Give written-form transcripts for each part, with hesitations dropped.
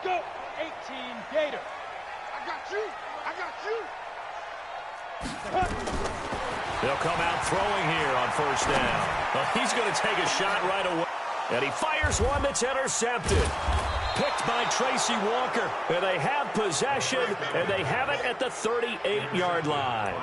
go. 18 Gator. I got you. They'll come out throwing here on first down. Well, he's going to take a shot right away. And he fires one that's intercepted. Picked by Tracy Walker. And they have possession, and they have it at the 38-yard line.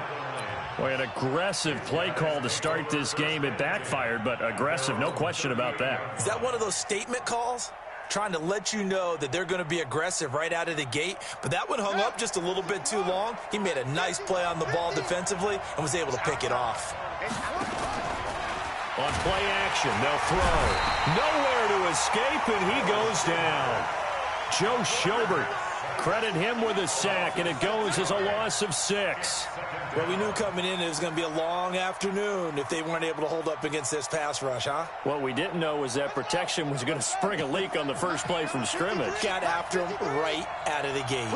Boy, an aggressive play call to start this game. It backfired, but aggressive, no question about that. Is that one of those statement calls? Trying to let you know that they're going to be aggressive right out of the gate. But that one hung up just a little bit too long. He made a nice play on the ball defensively and was able to pick it off. On play action, they'll throw. Nowhere to escape, and he goes down. Joe Schobert, credit him with a sack, and it goes as a loss of 6. Well, we knew coming in it was going to be a long afternoon if they weren't able to hold up against this pass rush, huh? What we didn't know was that protection was going to spring a leak on the first play from scrimmage. Got after him right out of the gate.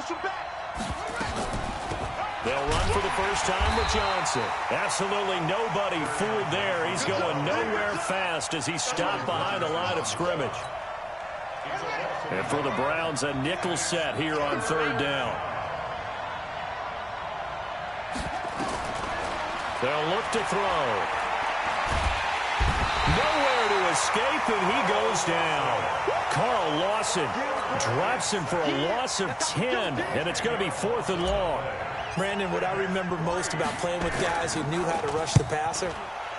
They'll run for the first time with Johnson. Absolutely nobody fooled there. He's going nowhere fast as he's stopped behind the line of scrimmage. And for the Browns, a nickel set here on third down. They'll look to throw. Nowhere to escape, and he goes down. Carl Lawson drops him for a loss of 10, and it's going to be 4th and long. Brandon, what I remember most about playing with guys who knew how to rush the passer,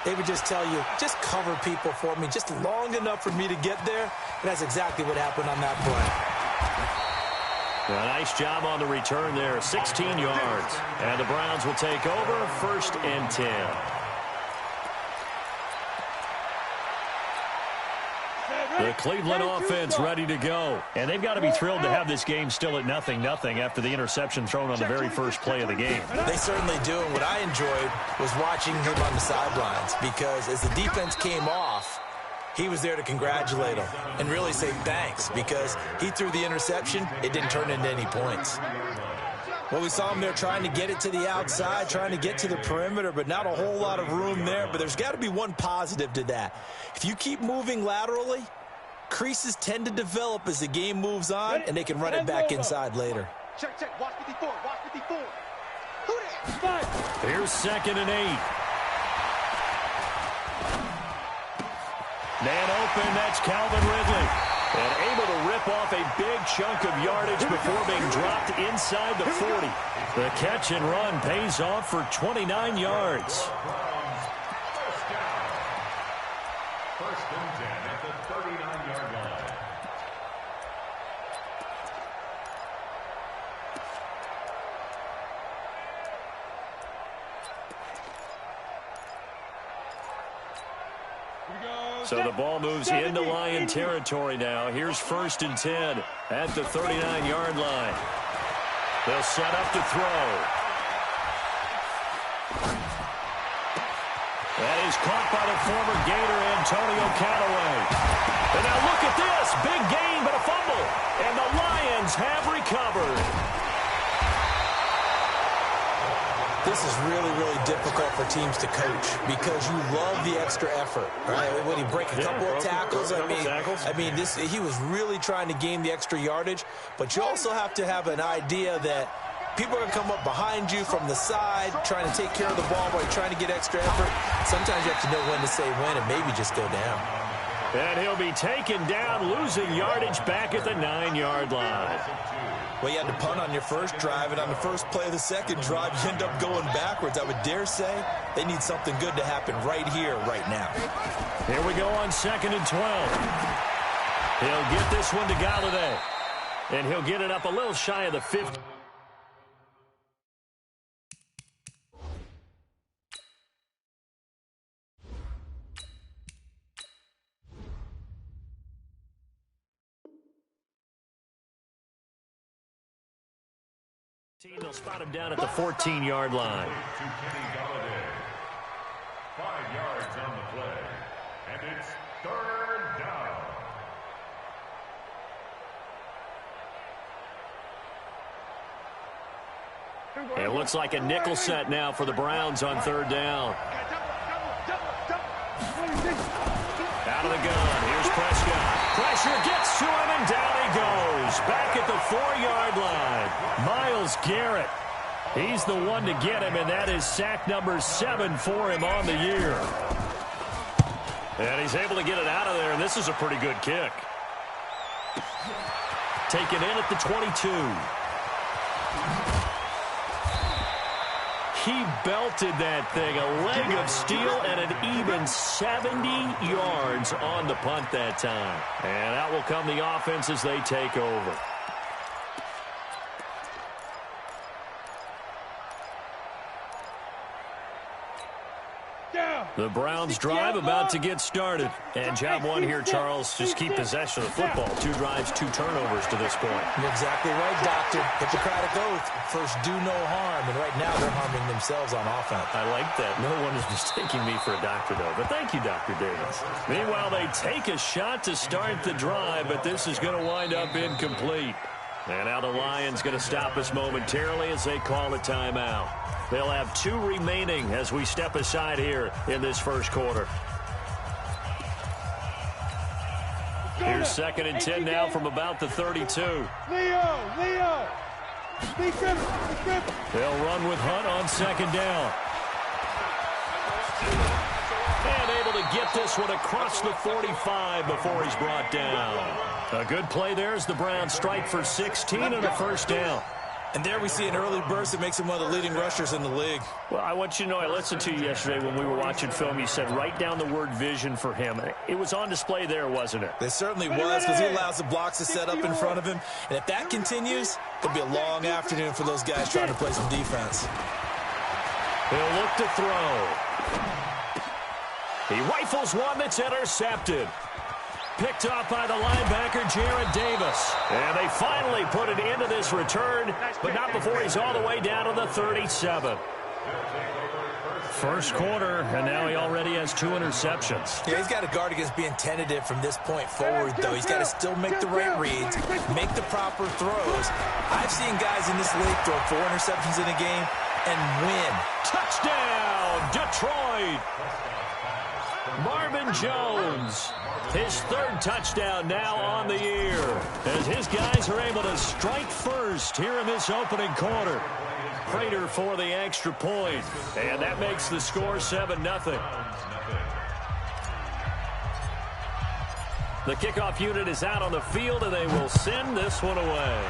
they would just tell you, just cover people for me, just long enough for me to get there. And that's exactly what happened on that play. A nice job on the return there, 16 yards. And the Browns will take over, 1st and 10. The Cleveland offense ready to go. And they've got to be thrilled to have this game still at 0-0 after the interception thrown on the very first play of the game. They certainly do. And what I enjoyed was watching him on the sidelines, because as the defense came off, he was there to congratulate them and really say thanks, because he threw the interception. It didn't turn into any points. Well, we saw him there trying to get it to the outside, trying to get to the perimeter, but not a whole lot of room there. But there's got to be one positive to that. If you keep moving laterally, creases tend to develop as the game moves on, and they can run it back inside later. Check. Watch 54. Watch 54. Who that? Here's 2nd and 8. Man open, that's Calvin Ridley. And able to rip off a big chunk of yardage before being dropped inside the 40. The catch and run pays off for 29 yards. First and 10 at the 39-yard line. So the ball moves into Lion territory now. Here's 1st and 10 at the 39-yard line. They'll set up to throw. That is caught by the former Gator, Antonio Callaway. And now look at this. Big gain, but a fumble. And the Lions have recovered. This is really, really difficult for teams to coach, because you love the extra effort, right? When he break a couple of tackles, he was really trying to gain the extra yardage, but you also have to have an idea that people are going to come up behind you from the side, trying to take care of the ball while you're trying to get extra effort. Sometimes you have to know when to say when and maybe just go down. And he'll be taken down, losing yardage back at the 9-yard line. Well, you had to punt on your first drive, and on the first play of the second drive, you end up going backwards. I would dare say they need something good to happen right here, right now. Here we go on 2nd and 12. He'll get this one to Galladay. And he'll get it up a little shy of the 50. They'll spot him down at the 14-yard line. 5 yards on the play, and it's 3rd down. It looks like a nickel set now for the Browns on 3rd down. Out of the gun. Here's Prescott. Pressure gets to him, and down he he goes, back at the 4-yard line. Myles Garrett, he's the one to get him, and that is sack number 7 for him on the year. And he's able to get it out of there, and this is a pretty good kick. Taken in at the 22. He belted that thing, a leg of steel, and an even 70 yards on the punt that time. And out will come the offense as they take over. The Browns drive about to get started. And job one here, Charles, just keep possession of the football. 2 drives, 2 turnovers to this point. You're exactly right, Doctor. Hippocratic oath. First, do no harm. And right now, they're harming themselves on offense. I like that. No one is mistaking me for a doctor, though. But thank you, Dr. Davis. Meanwhile, they take a shot to start the drive, but this is going to wind up incomplete. And now the Lions going to stop us momentarily as they call a timeout. They'll have 2 remaining as we step aside here in this first quarter. Here's 2nd and 10 now from about the 32. Leo! They'll run with Hunt on 2nd down. And able to get this one across the 45 before he's brought down. A good play there as the Browns strike for 16 and a first down. And there we see an early burst that makes him one of the leading rushers in the league. Well, I want you to know, I listened to you yesterday when we were watching film. You said write down the word vision for him. It was on display there, wasn't it? It certainly was, because he allows the blocks to set up in front of him. And if that continues, it'll be a long afternoon for those guys trying to play some defense. He'll look to throw. He rifles one that's intercepted. Picked off by the linebacker, Jarrad Davis. And they finally put an end to this return, but not before he's all the way down to the 37. First quarter, and now he already has 2 interceptions. Yeah, he's got to guard against being tentative from this point forward, though. He's got to still make the right reads, make the proper throws. I've seen guys in this league throw 4 interceptions in a game and win. Touchdown, Detroit! Marvin Jones, his 3rd touchdown now on the year, as his guys are able to strike first here in this opening quarter. Prater for the extra point, and that makes the score 7-0. The kickoff unit is out on the field, and they will send this one away.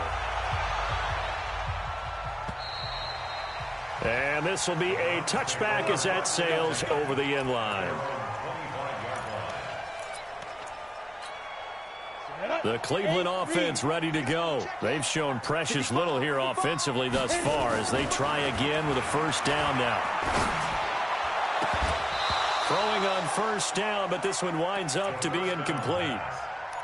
And this will be a touchback as that sails over the end line. The Cleveland offense ready to go. They've shown precious little here offensively thus far as they try again with a first down now. Throwing on first down, but this one winds up to be incomplete.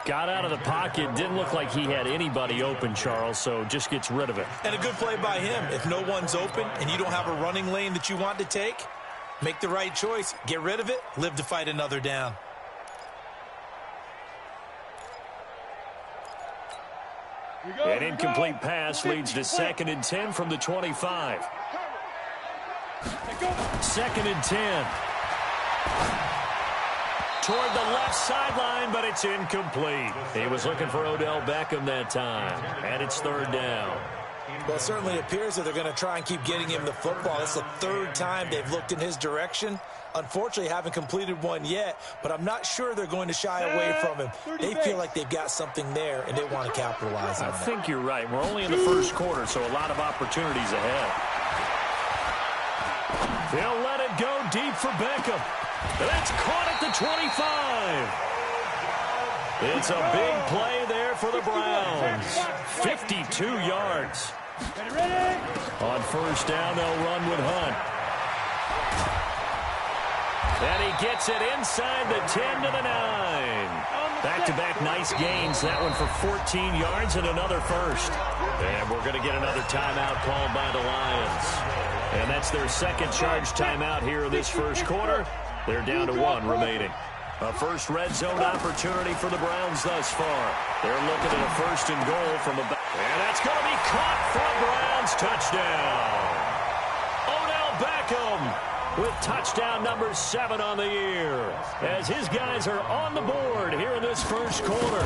Got out of the pocket. Didn't look like he had anybody open, Charles, so just gets rid of it. And a good play by him. If no one's open and you don't have a running lane that you want to take, make the right choice. Get rid of it. Live to fight another down. An incomplete pass leads to 2nd and 10 from the 25. 2nd and 10. Toward the left sideline, but it's incomplete. He was looking for Odell Beckham that time, and it's 3rd down. Well, it certainly appears that they're going to try and keep getting him the football. It's the 3rd time they've looked in his direction. Unfortunately, haven't completed one yet, but I'm not sure they're going to shy away from him. They feel like they've got something there, and they want to capitalize on it. I think you're right. We're only in the first quarter, so a lot of opportunities ahead. They'll let it go deep for Beckham. That's caught at the 25. It's a big play there for the Browns. 52 yards. On first down, they'll run with Hunt. And he gets it inside the 10 to the 9. Back-to-back nice gains. That one for 14 yards and another first. And we're going to get another timeout called by the Lions. And that's their 2nd charge timeout here in this first quarter. They're down to 1 remaining. A first red zone opportunity for the Browns thus far. They're looking at a 1st and goal from about. And that's going to be caught for a Browns touchdown. Odell Beckham with touchdown number 7 on the year, as his guys are on the board here in this first quarter.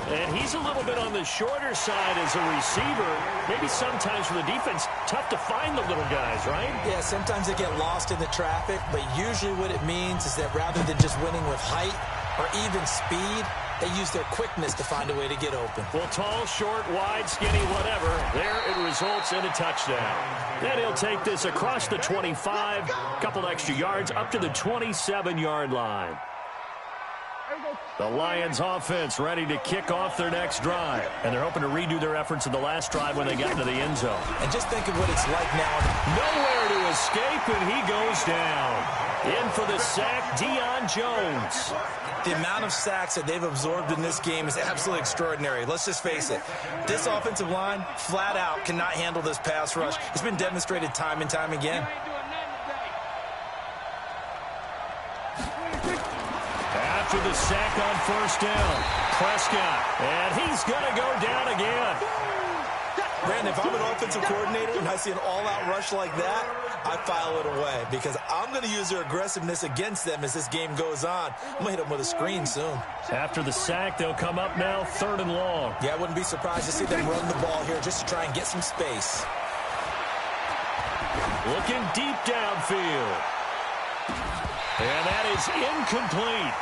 And he's a little bit on the shorter side as a receiver. Maybe sometimes for the defense, tough to find the little guys, right? Yeah, sometimes they get lost in the traffic, but usually what it means is that rather than just winning with height or even speed, they use their quickness to find a way to get open. Well, tall, short, wide, skinny, whatever. There it results in a touchdown. Then he'll take this across the 25, couple extra yards up to the 27-yard line. The Lions offense ready to kick off their next drive. And they're hoping to redo their efforts in the last drive when they got into the end zone. And just think of what it's like now. Nowhere to escape, and he goes down. In for the sack, Deion Jones. The amount of sacks that they've absorbed in this game is absolutely extraordinary. Let's just face it. This offensive line, flat out, cannot handle this pass rush. It's been demonstrated time and time again. After the sack on first down, Prescott, and he's going to go down again. Brandon, if I'm an offensive coordinator and I see an all-out rush like that, I file it away because I'm going to use their aggressiveness against them as this game goes on. I'm going to hit them with a screen soon. After the sack, they'll come up now 3rd and long. Yeah, I wouldn't be surprised to see them run the ball here just to try and get some space. Looking deep downfield. And that is incomplete.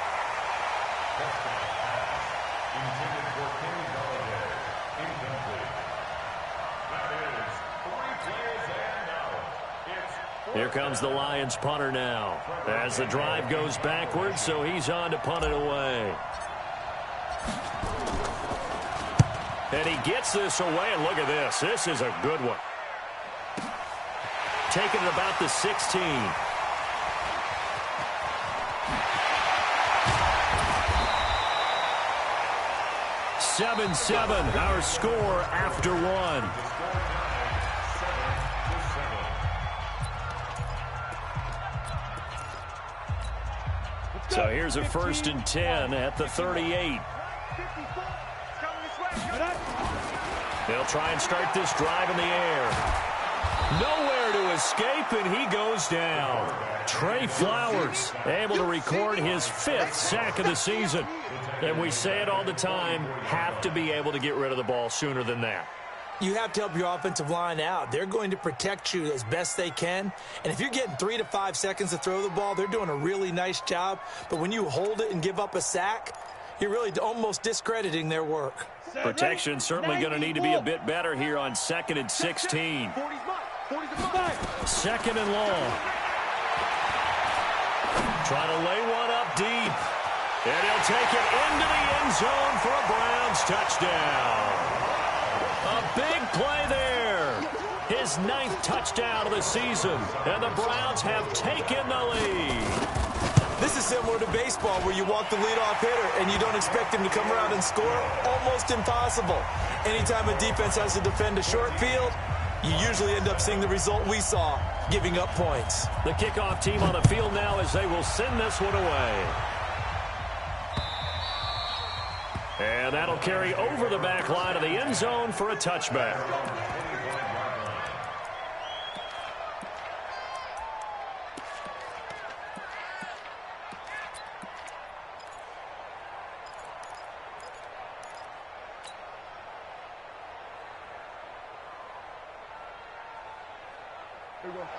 Here comes the Lions punter now as the drive goes backwards, so he's on to punt it away. And he gets this away, and look at this. This is a good one. Taking it about the 16. (7-7) our score after one. So here's a 1st and 10 at the 38. They'll try and start this drive in the air. Nowhere to escape, and he goes down. Trey Flowers able to record his 5th sack of the season. And we say it all the time, have to be able to get rid of the ball sooner than that. You have to help your offensive line out. They're going to protect you as best they can. And if you're getting 3 to 5 seconds to throw the ball, they're doing a really nice job. But when you hold it and give up a sack, you're really almost discrediting their work. Protection certainly going to need to be a bit better here on 2nd and 16. 2nd and long. Trying to lay one up deep. And he'll take it into the end zone for a Browns touchdown. A big play there. His 9th touchdown of the season. And the Browns have taken the lead. This is similar to baseball where you walk the leadoff hitter and you don't expect him to come around and score. Almost impossible. Anytime a defense has to defend a short field, you usually end up seeing the result we saw, giving up points. The kickoff team on the field now as they will send this one away. And that'll carry over the back line of the end zone for a touchback.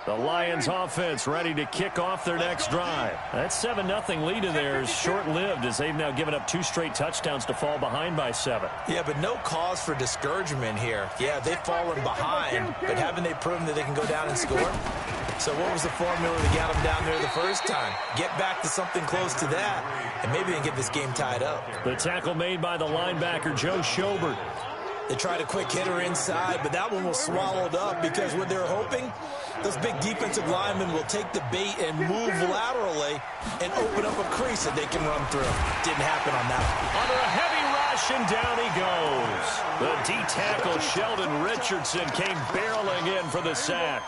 The Lions offense ready to kick off their next drive. That 7-0 lead of theirs short-lived as they've now given up 2 straight touchdowns to fall behind by 7. Yeah, but no cause for discouragement here. Yeah, they've fallen behind, but haven't they proven that they can go down and score? So what was the formula to get them down there the first time? Get back to something close to that, and maybe they can get this game tied up. The tackle made by the linebacker, Joe Schobert. They tried a quick hitter inside, but that one was swallowed up because what they're hoping, those big defensive linemen will take the bait and move laterally and open up a crease that they can run through. Didn't happen on that one. Under a heavy rush, and down he goes. The D-tackle, Sheldon Richardson, came barreling in for the sack.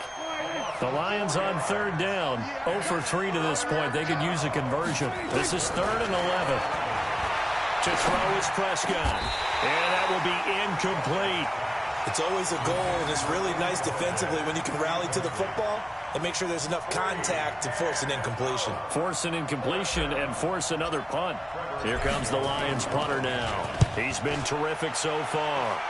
The Lions on 3rd down, 0 for 3 to this point. They could use a conversion. This is 3rd and 11. To throw is Prescott. And that will be incomplete. It's always a goal, and it's really nice defensively when you can rally to the football and make sure there's enough contact to force an incompletion. Force an incompletion and force another punt. Here comes the Lions punter now. He's been terrific so far.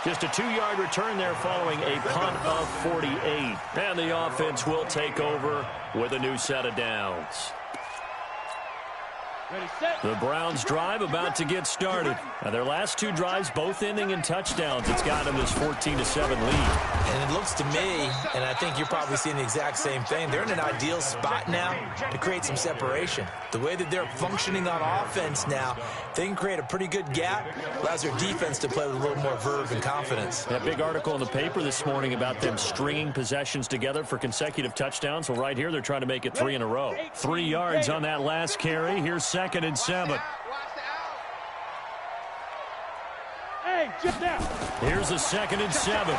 Just a 2-yard return there following a punt of 48. And the offense will take over with a new set of downs. The Browns drive about to get started. Now, their last 2 drives, both ending in touchdowns. It's got them this 14-7 lead. And it looks to me, and I think you're probably seeing the exact same thing, they're in an ideal spot now to create some separation. The way that they're functioning on offense now, they can create a pretty good gap, allows their defense to play with a little more verve and confidence. That big article in the paper this morning about them stringing possessions together for consecutive touchdowns. Well, right here, they're trying to make it 3 in a row. 3 yards on that last carry. Here's 2nd and 7. Here's a 2nd and 7.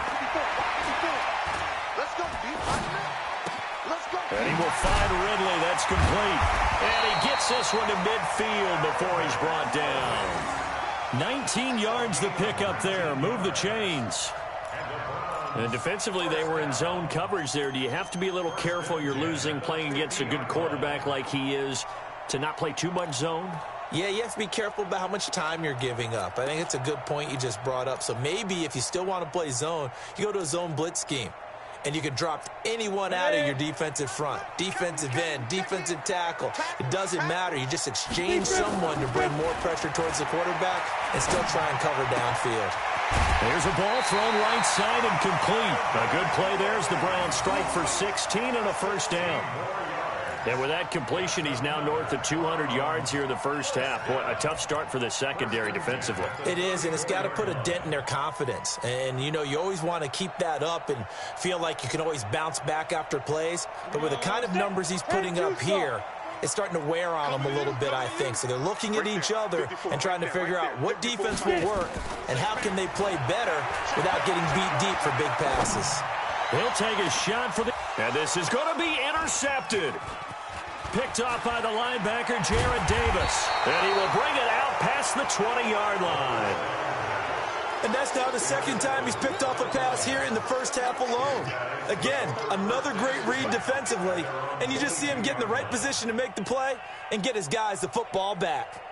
And he will find Ridley. That's complete. And he gets this one to midfield before he's brought down. 19 yards the pickup there. Move the chains. And defensively, they were in zone coverage there. Do you have to be a little careful? You're losing, playing against a good quarterback like he is, to not play too much zone? Yeah, you have to be careful about how much time you're giving up. I think it's a good point you just brought up. So maybe if you still want to play zone, you go to a zone blitz scheme. And you can drop anyone out of your defensive front. Defensive end, defensive tackle. It doesn't matter. You just exchange someone to bring more pressure towards the quarterback and still try and cover downfield. There's a ball thrown right side and complete. A good play there as the Browns strike for 16 and a first down. And with that completion, he's now north of 200 yards here in the first half. Boy, a tough start for the secondary defensively. It is, and it's got to put a dent in their confidence. And, you know, you always want to keep that up and feel like you can always bounce back after plays. But with the kind of numbers he's putting up here, it's starting to wear on them a little bit, I think. So they're looking at each other and trying to figure out what defense will work and how can they play better without getting beat deep for big passes. He'll take a shot for the... And this is going to be intercepted. Picked off by the linebacker, Jared Davis. And he will bring it out past the 20-yard line. And that's now the 2nd time he's picked off a pass here in the first half alone. Again, another great read defensively. And you just see him get in the right position to make the play and get his guys the football back.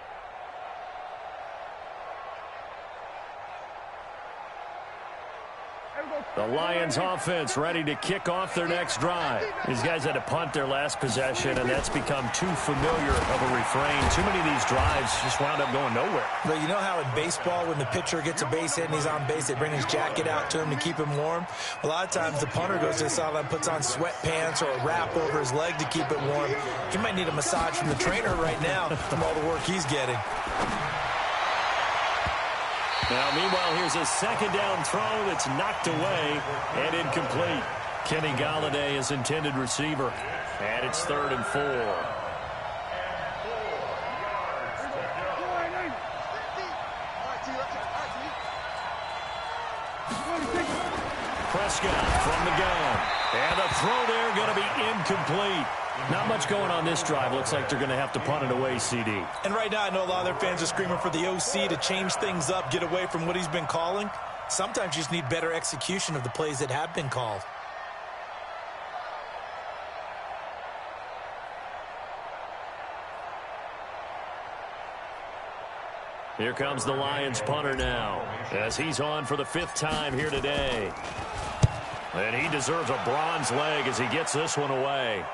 The Lions offense ready to kick off their next drive. These guys had to punt their last possession, and that's become too familiar of a refrain. Too many of these drives just wound up going nowhere. But you know how in baseball, when the pitcher gets a base hit and he's on base, they bring his jacket out to him to keep him warm? A lot of times the punter goes to the sideline, puts on sweatpants or a wrap over his leg to keep it warm. He might need a massage from the trainer right now from all the work he's getting. Now, meanwhile, here's a 2nd down throw that's knocked away and incomplete. Kenny Golladay is intended receiver. And it's 3rd and 4. Prescott from the gun. And the throw there going to be incomplete. Not much going on this drive. Looks like they're going to have to punt it away, CD. And right now, I know a lot of their fans are screaming for the OC to change things up, get away from what he's been calling. Sometimes you just need better execution of the plays that have been called. Here comes the Lions punter now, as he's on for the 5th time here today. And he deserves a bronze leg as he gets this one away.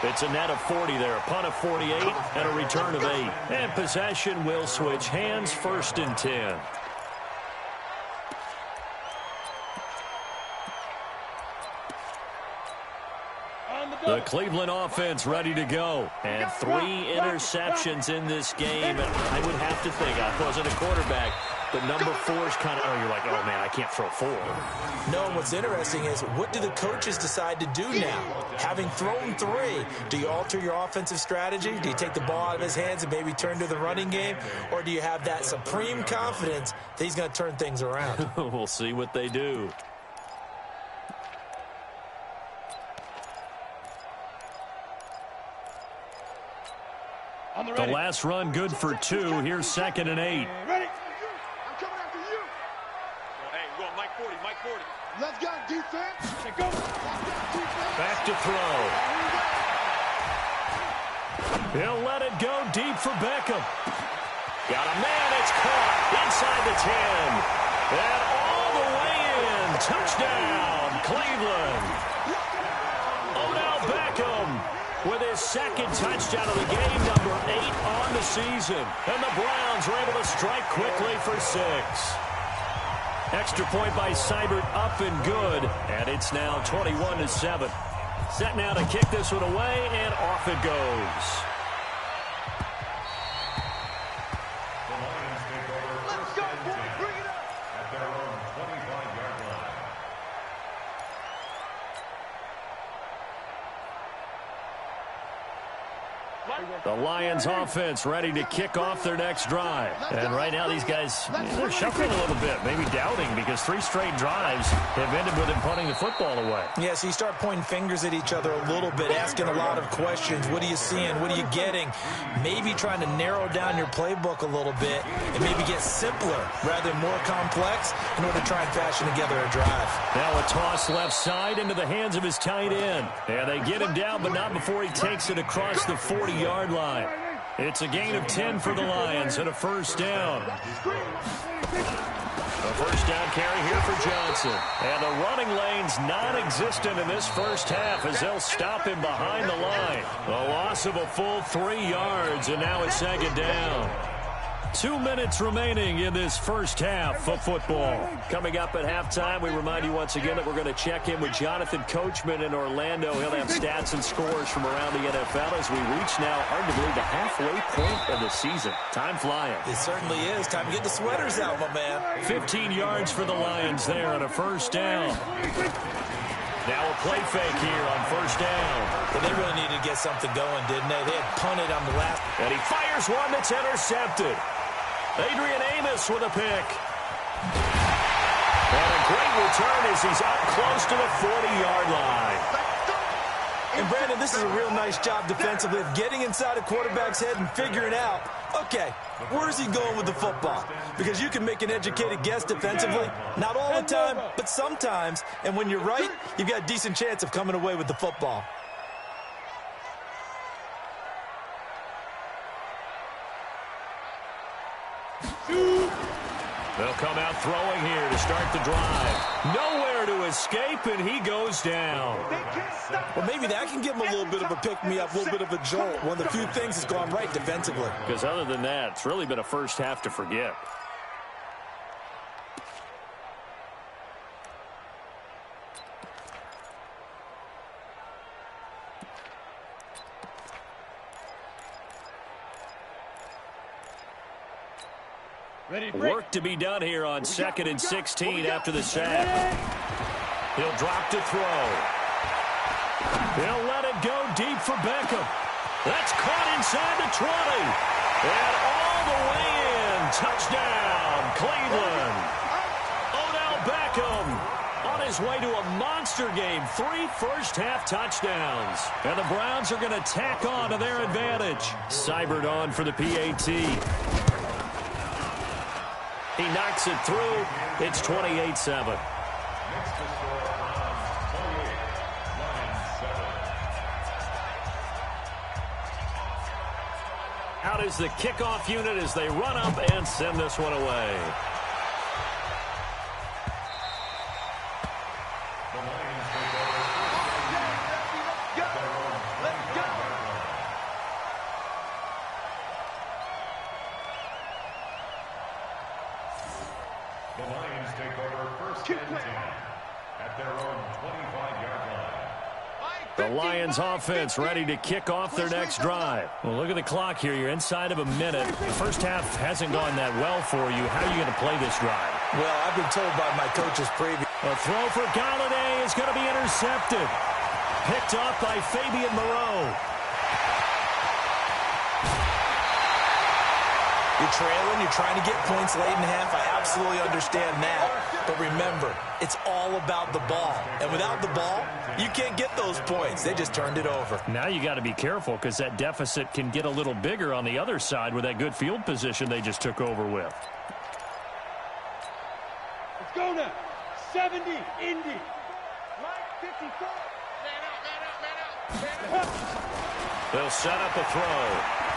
It's a net of 40 there, a punt of 48 and a return of 8. And possession will switch hands, 1st and 10. The Cleveland offense ready to go. And 3 interceptions in this game. And I would have to think, I wasn't a quarterback, but number 4 is kind of, you're like, oh, man, I can't throw 4. No, what's interesting is, what do the coaches decide to do now? Having thrown 3, do you alter your offensive strategy? Do you take the ball out of his hands and maybe turn to the running game? Or do you have that supreme confidence that he's going to turn things around? We'll see what they do. The last run good for 2. Here's 2nd and 8. Ready? I'm coming after you. Hey, we're going Mike 40, Mike 40. Let's go, defense. Go. Back to throw. He'll let it go deep for Beckham. Got a man. It's caught inside the 10. And all the way in. Touchdown, Cleveland. Odell Beckham with his 2nd touchdown of the game, number 8 on the season. And the Browns were able to strike quickly for 6. Extra point by Seibert, up and good. And it's now 21-7. Set now to kick this one away, and off it goes. Let's go, boy. Bring it up. At their own 25-yard line. The Lions offense ready to kick off their next drive. And right now these guys, they're shuffling a little bit, maybe doubting, because 3 straight drives have ended with them punting the football away. Yeah, so you start pointing fingers at each other a little bit, asking a lot of questions. What are you seeing? What are you getting? Maybe trying to narrow down your playbook a little bit and maybe get simpler rather than more complex in order to try and fashion together a drive. Now a toss left side into the hands of his tight end. And they get him down, but not before he takes it across the 40-yard line. It's a gain of 10 for the Lions and a first down. A first down carry here for Johnson. And the running lane's non-existent in this first half as they'll stop him behind the line. A loss of a full 3 yards, and now it's 2nd down. 2 minutes remaining in this first half of football. Coming up at halftime, we remind you once again that we're going to check in with Jonathan Coachman in Orlando. He'll have stats and scores from around the NFL as we reach now, hard to believe, the halfway point of the season. Time flying. It certainly is. Time to get the sweaters out, my man. 15 yards for the Lions there on a first down. Now a play fake here on first down. But they really needed to get something going, didn't they? They had punted on the last. And he fires one that's intercepted. Adrian Amos with a pick. And a great return as he's up close to the 40-yard line. And, Brandon, this is a real nice job defensively of getting inside a quarterback's head and figuring out, okay, where's he going with the football? Because you can make an educated guess defensively. Not all the time, but sometimes. And when you're right, you've got a decent chance of coming away with the football. They'll come out throwing here to start the drive. Nowhere to escape, and he goes down. Well, maybe that can give him a little bit of a pick-me-up, a little bit of a jolt. One of the few things that's gone right defensively. Because other than that, it's really been a first half to forget. Work to be done here on 2nd and 16 after the sack. He'll drop to throw. He'll let it go deep for Beckham. That's caught inside the 20. And all the way in. Touchdown, Cleveland. Odell Beckham on his way to a monster game. 3 first-half touchdowns. And the Browns are going to tack on to their advantage. Seibert on for the PAT. He knocks it through. It's 28-7. Out is the kickoff unit as they run up and send this one away. The Lions take over first and 10 at their own 25-yard line. The Lions offense ready to kick off their next drive. Well, look at the clock here. You're inside of a minute. The first half hasn't gone that well for you. How are you going to play this drive? Well, I've been told by my coaches previously. A throw for Galladay is going to be intercepted. Picked off by Fabian Moreau. You're trailing, you're trying to get points late in the half. I absolutely understand that. But remember, it's all about the ball. And without the ball, you can't get those points. They just turned it over. Now you got to be careful because that deficit can get a little bigger on the other side with that good field position they just took over with. Let's go now. 70, Indy. Line 54. Man out. They'll set up a throw.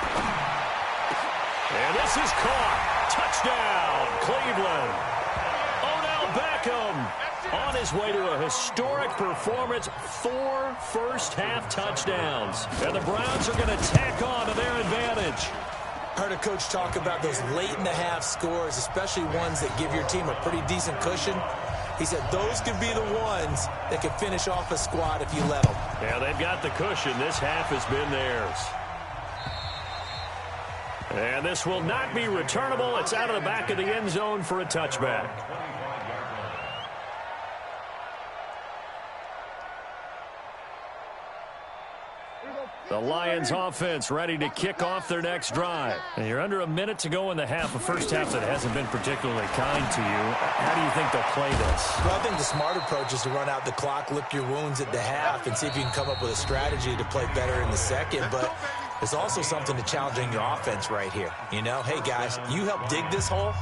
And this is caught. Touchdown, Cleveland. Odell Beckham on his way to a historic performance. 4 first-half touchdowns. And the Browns are going to tack on to their advantage. Heard a coach talk about those late-in-the-half scores, especially ones that give your team a pretty decent cushion. He said those could be the ones that could finish off a squad if you let them. Yeah, they've got the cushion. This half has been theirs. And this will not be returnable. It's out of the back of the end zone for a touchback. The Lions offense ready to kick off their next drive. And you're under a minute to go in the half, a first half that hasn't been particularly kind to you. How do you think they'll play this? Well, I think the smart approach is to run out the clock, lick your wounds at the half, and see if you can come up with a strategy to play better in the second. But there's also something to challenging your offense right here. You know, hey, guys, you help dig this hole.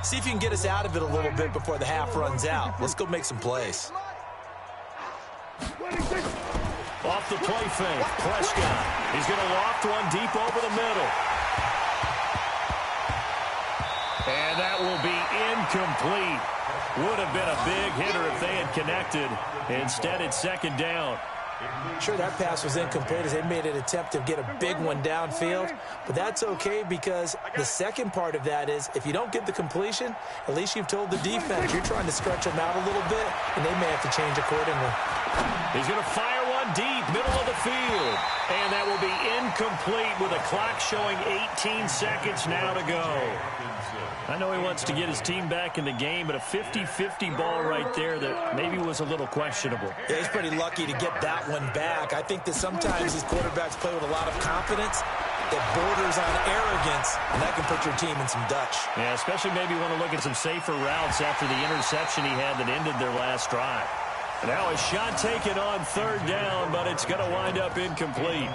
See if you can get us out of it a little bit before the half runs out. Let's go make some plays. Off the play fake, Prescott. He's going to loft one deep over the middle. And that will be incomplete. Would have been a big hitter if they had connected. Instead, it's second down. Sure, that pass was incomplete as they made an attempt to get a big one downfield, but that's okay because the second part of that is if you don't get the completion, at least you've told the defense you're trying to stretch them out a little bit, and they may have to change accordingly. He's going to fire one deep, middle of the field, and that will be incomplete with a clock showing 18 seconds now to go. I know he wants to get his team back in the game, but a 50-50 ball right there that maybe was a little questionable. Yeah, he's pretty lucky to get that one back. I think that sometimes these quarterbacks play with a lot of confidence that borders on arrogance, and that can put your team in some Dutch. Yeah, especially maybe want to look at some safer routes after the interception he had that ended their last drive. And now a shot taken on third down, but it's going to wind up incomplete.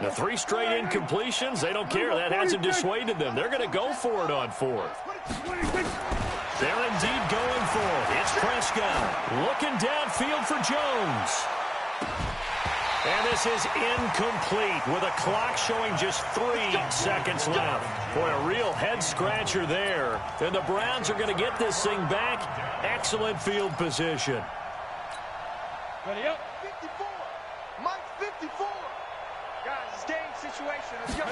The 3 straight incompletions, they don't care. That hasn't dissuaded them. They're going to go for it on fourth. They're indeed going for it. It's Prescott looking downfield for Jones. And this is incomplete with a clock showing just 3 seconds left. Boy, a real head-scratcher there. And the Browns are going to get this thing back. Excellent field position. Ready up. 54. Mike 54. Guys, it's game situation. Let's go.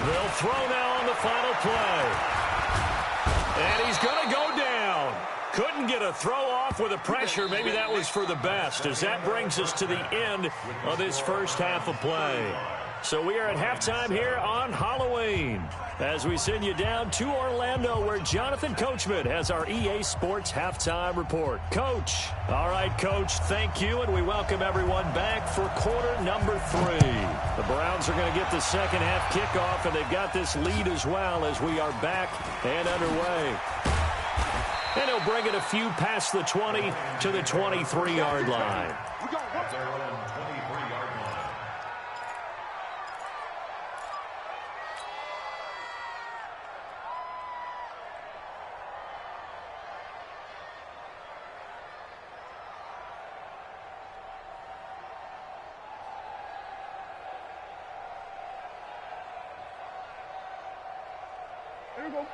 They'll throw now on the final play. And he's going to go down. Couldn't get a throw off with the pressure. Maybe that was for the best, as that brings us to the end of this first half of play. So we are at halftime here on Halloween as we send you down to Orlando, where Jonathan Coachman has our EA Sports halftime report. Coach. All right, Coach, thank you, and we welcome everyone back for quarter number 3. The Browns are going to get the second half kickoff, and they've got this lead as well as we are back and underway. And he'll bring it a few past the 20 to the 23-yard line.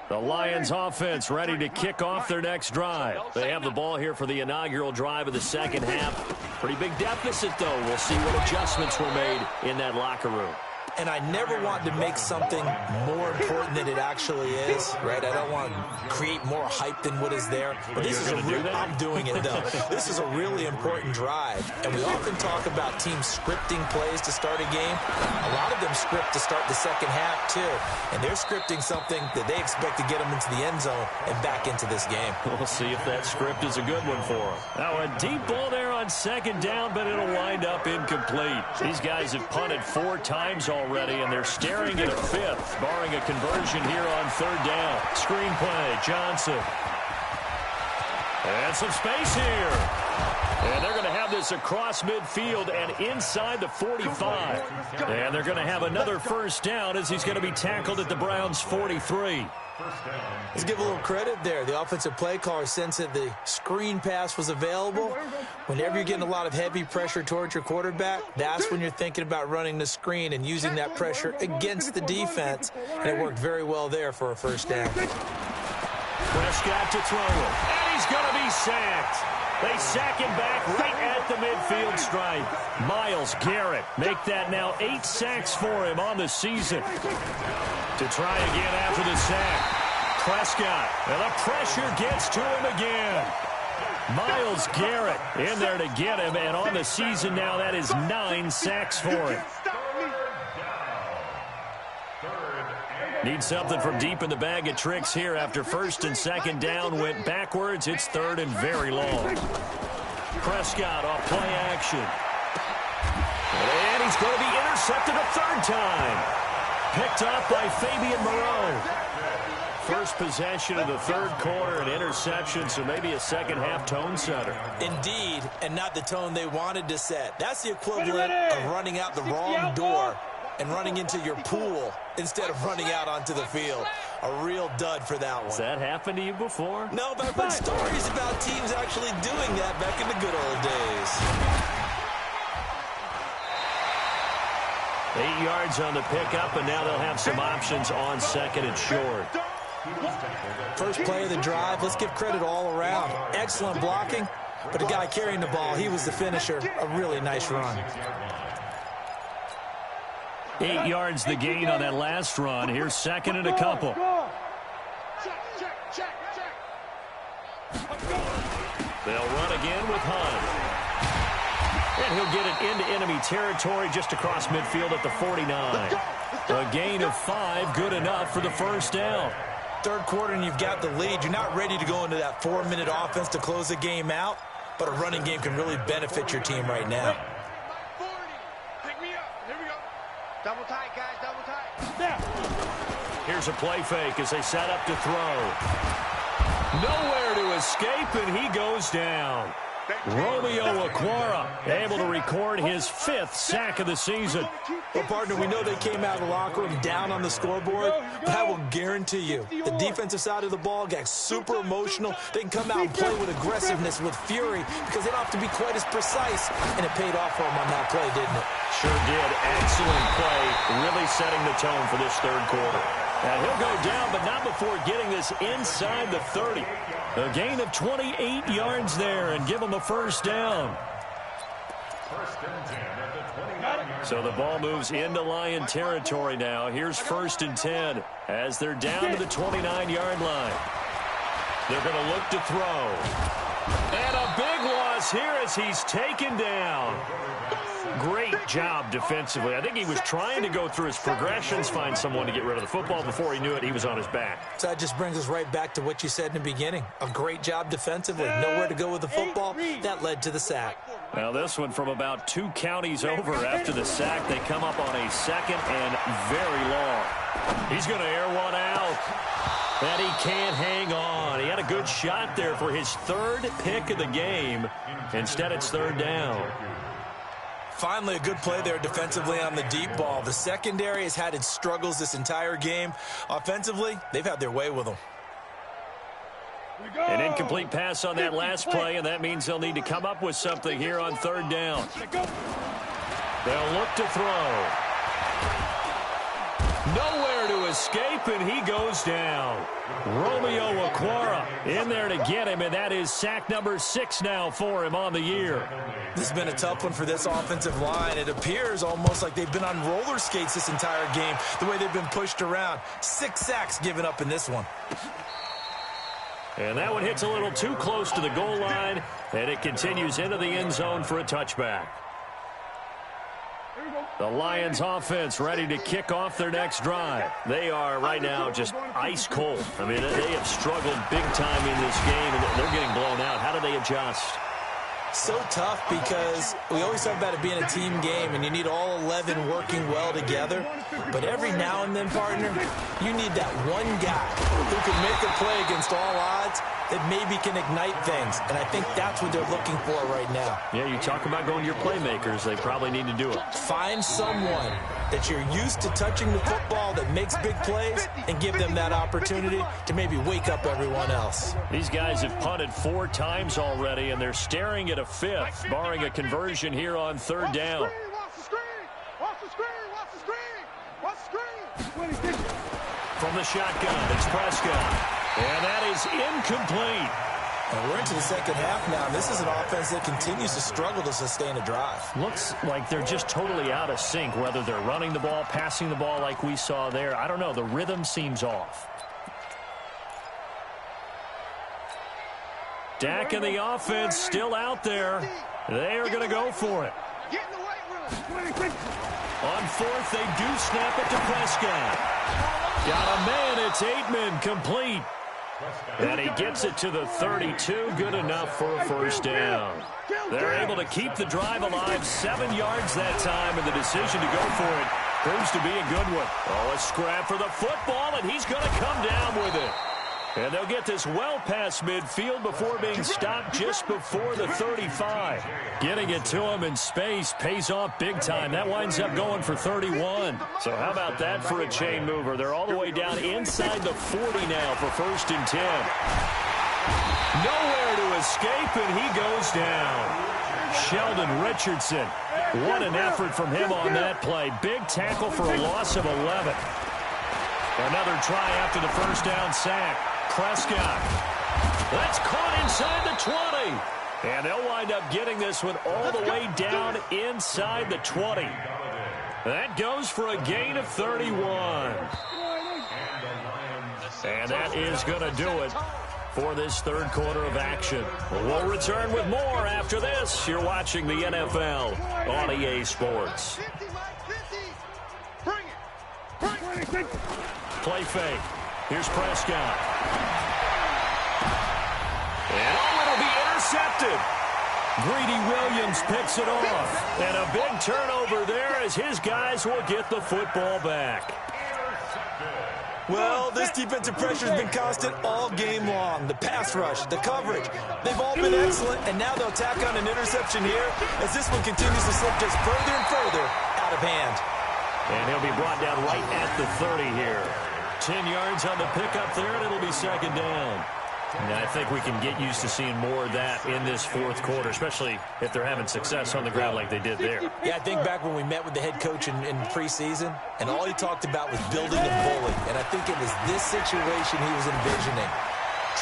The Lions offense ready to kick off their next drive. They have the ball here for the inaugural drive of the second half. Pretty big deficit, though. We'll see what adjustments were made in that locker room. and I never want to make something more important than it actually is, right? I don't want to create more hype than what is there. But this is I'm doing it, though. This is a really important drive, and we often talk about teams scripting plays to start a game. A lot of them script to start the second half, too, and they're scripting something that they expect to get them into the end zone and back into this game. We'll see if that script is a good one for them. Now, a deep ball there on second down, but it'll wind up incomplete. These guys have punted 4 times already, and they're staring at a 5th, barring a conversion here on third down. Screen play, Johnson. And some space here. And they're going to have this across midfield and inside the 45. And they're going to have another first down as he's going to be tackled at the Browns' 43. Let's give a little credit there. The offensive play caller sensed that the screen pass was available. Whenever you're getting a lot of heavy pressure towards your quarterback, that's when you're thinking about running the screen and using that pressure against the defense. And it worked very well there for a first down. Prescott to throw it. And he's going to be sacked. They sack him back right at the midfield stripe. Myles Garrett make that now 8 sacks for him on the season. To try again after the sack. Prescott, and the pressure gets to him again. Myles Garrett in there to get him, and on the season now, that is 9 sacks for him. Need something from deep in the bag of tricks here after first and second down went backwards. It's third and very long. Prescott off play action. And he's going to be intercepted a 3rd time. Picked up by Fabian Moreau. First possession of the 3rd quarter, an interception, so maybe a second-half tone setter. Indeed, and not the tone they wanted to set. That's the equivalent of running out the wrong door and running into your pool instead of running out onto the field. A real dud for that one. Has that happened to you before? No, but I've heard stories about teams actually doing that back in the good old days. 8 yards on the pickup, and now they'll have some options on second and short. First play of the drive, let's give credit all around. Excellent blocking, but the guy carrying the ball, he was the finisher. A really nice run. 8 yards the gain on that last run. Here's second and a couple. They'll run again with Hunt. And he'll get it into enemy territory just across midfield at the 49. A gain of 5, good enough for the first down. 3rd quarter and you've got the lead. You're not ready to go into that 4-minute offense to close the game out, but a running game can really benefit your team right now. Pick me up. Here we go. Double tight, guys. Double tight. Here's a play fake as they set up to throw. Nowhere to escape, and he goes down. Romeo Okwara able to record his 5th sack of the season. Well, partner, we know they came out of the locker room down on the scoreboard, but I will guarantee you the defensive side of the ball got super emotional. They can come out and play with aggressiveness, with fury, because they don't have to be quite as precise, and it paid off for them on that play, didn't it? Sure did. Excellent play, really setting the tone for this 3rd quarter. And he'll go down, but not before getting this inside the 30. A gain of 28 yards there and give them a first down. So the ball moves into Lion territory now. Here's 1st and 10 as they're down to the 29-yard line. They're going to look to throw. And a big loss here as he's taken down. Great job defensively. I think he was trying to go through his progressions, find someone to get rid of the football. Before he knew it, he was on his back. So that just brings us right back to what you said in the beginning. A great job defensively. Nowhere to go with the football. That led to the sack. Now this one from about 2 counties over after the sack. They come up on a 2nd and very long. He's going to air one out. And he can't hang on. He had a good shot there for his 3rd pick of the game. Instead, it's 3rd down. Finally, a good play there defensively on the deep ball. The secondary has had its struggles this entire game. Offensively, they've had their way with them. An incomplete pass on that last play, and that means they'll need to come up with something here on 3rd down. They'll look to throw. Nowhere to escape, and he goes down. Romeo Okwara in there to get him, and that is sack number 6 now for him on the year. This has been a tough one for this offensive line. It appears almost like they've been on roller skates this entire game, the way they've been pushed around. 6 sacks given up in this one. And that one hits a little too close to the goal line, and it continues into the end zone for a touchback. The Lions offense ready to kick off their next drive. They are right now just ice cold. I mean, they have struggled big time in this game, and they're getting blown out. How do they adjust? So tough because we always talk about it being a team game and you need all 11 working well together. But every now and then, partner, you need that one guy who can make a play against all odds that maybe can ignite things. And I think that's what they're looking for right now. Yeah, you talk about going to your playmakers. They probably need to do it. Find someone that you're used to touching the football that makes big plays and give them that opportunity to maybe wake up everyone else. These guys have punted 4 times already, and they're staring at a 5th, barring a conversion here on 3rd down. From the shotgun, it's Prescott. And that is incomplete. And we're into the second half now. This is an offense that continues to struggle to sustain a drive. Looks like they're just totally out of sync, whether they're running the ball, passing the ball like we saw there. I don't know. The rhythm seems off. Dak and the offense still out there. They are going to go for it. On 4th, they do snap it to Prescott. Got a man. It's Aitman, complete. And he gets it to the 32. Good enough for a 1st down. They're able to keep the drive alive. 7 yards that time, and the decision to go for it proves to be a good one. Oh, a scrap for the football, and he's going to come down with it. And they'll get this well past midfield before being stopped just before the 35. Getting it to him in space pays off big time. That winds up going for 31. So how about that for a chain mover? They're all the way down inside the 40 now for 1st and 10. Nowhere to escape, and he goes down. Sheldon Richardson. What an effort from him on that play. Big tackle for a loss of 11. Another try after the 1st down sack. Prescott. That's caught inside the 20. And they'll wind up getting this one all the way down inside the 20. That goes for a gain of 31. And that is going to do it for this 3rd quarter of action. We'll return with more after this. You're watching the NFL on EA Sports. Play fake. Here's Prescott. And it'll be intercepted. Greedy Williams picks it off. And a big turnover there as his guys will get the football back. Well, this defensive pressure has been constant all game long. The pass rush, the coverage, they've all been excellent, and now they'll tack on an interception here as this one continues to slip just further and further out of hand. And he'll be brought down right at the 30 here. 10 yards on the pickup there, and it'll be 2nd down. And I think we can get used to seeing more of that in this 4th quarter, especially if they're having success on the ground like they did there. Yeah, I think back when we met with the head coach in preseason, and all he talked about was building a bully. And I think it was this situation he was envisioning.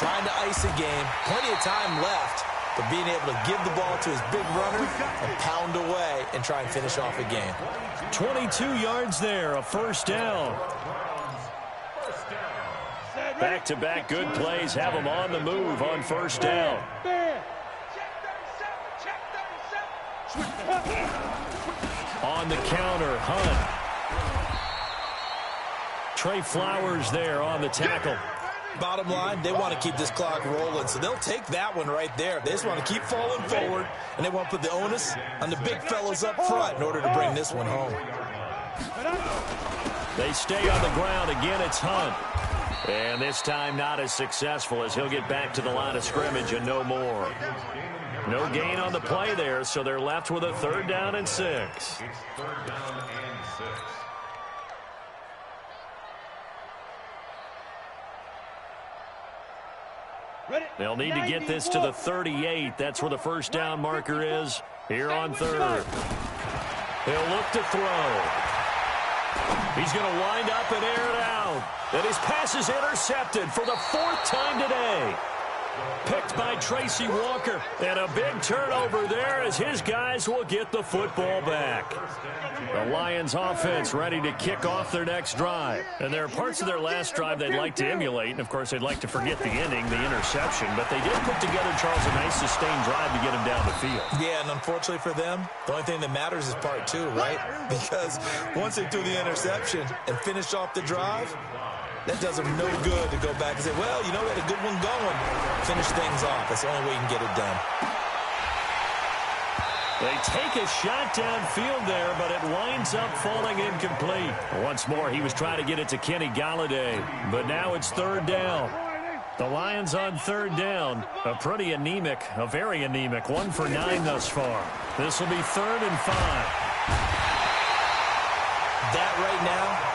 Trying to ice a game, plenty of time left, but being able to give the ball to his big runner and pound away and try and finish off a game. 22 yards there, a 1st down. Back-to-back good plays have them on the move on 1st down. On the counter, Hunt. Trey Flowers there on the tackle. Bottom line, they want to keep this clock rolling, so they'll take that one right there. They just want to keep falling forward, and they want to put the onus on the big fellas up front in order to bring this one home. They stay on the ground. Again, it's Hunt. And this time not as successful as he'll get back to the line of scrimmage and no more. No gain on the play there, so they're left with a 3rd down and 6. It's 3rd down and 6. They'll need to get this to the 38. That's where the 1st down marker is here on 3rd. He'll look to throw. He's going to wind up and air it out. down. And his pass is intercepted for the 4th time today. Picked by Tracy Walker. And a big turnover there as his guys will get the football back. The Lions offense ready to kick off their next drive. And there are parts of their last drive they'd like to emulate. And, of course, they'd like to forget the inning, the interception. But they did put together, Charles, a nice sustained drive to get him down the field. Yeah, and unfortunately for them, the only thing that matters is part 2, right? Because once they threw the interception and finished off the drive, that does them no good to go back and say, well, you know, we had a good one going. Finish things off. That's the only way you can get it done. They take a shot downfield there, but it winds up falling incomplete. Once more, he was trying to get it to Kenny Golladay, but now it's 3rd down. The Lions on 3rd down. A very anemic 1 for 9 thus far. This will be 3rd and 5. That right now,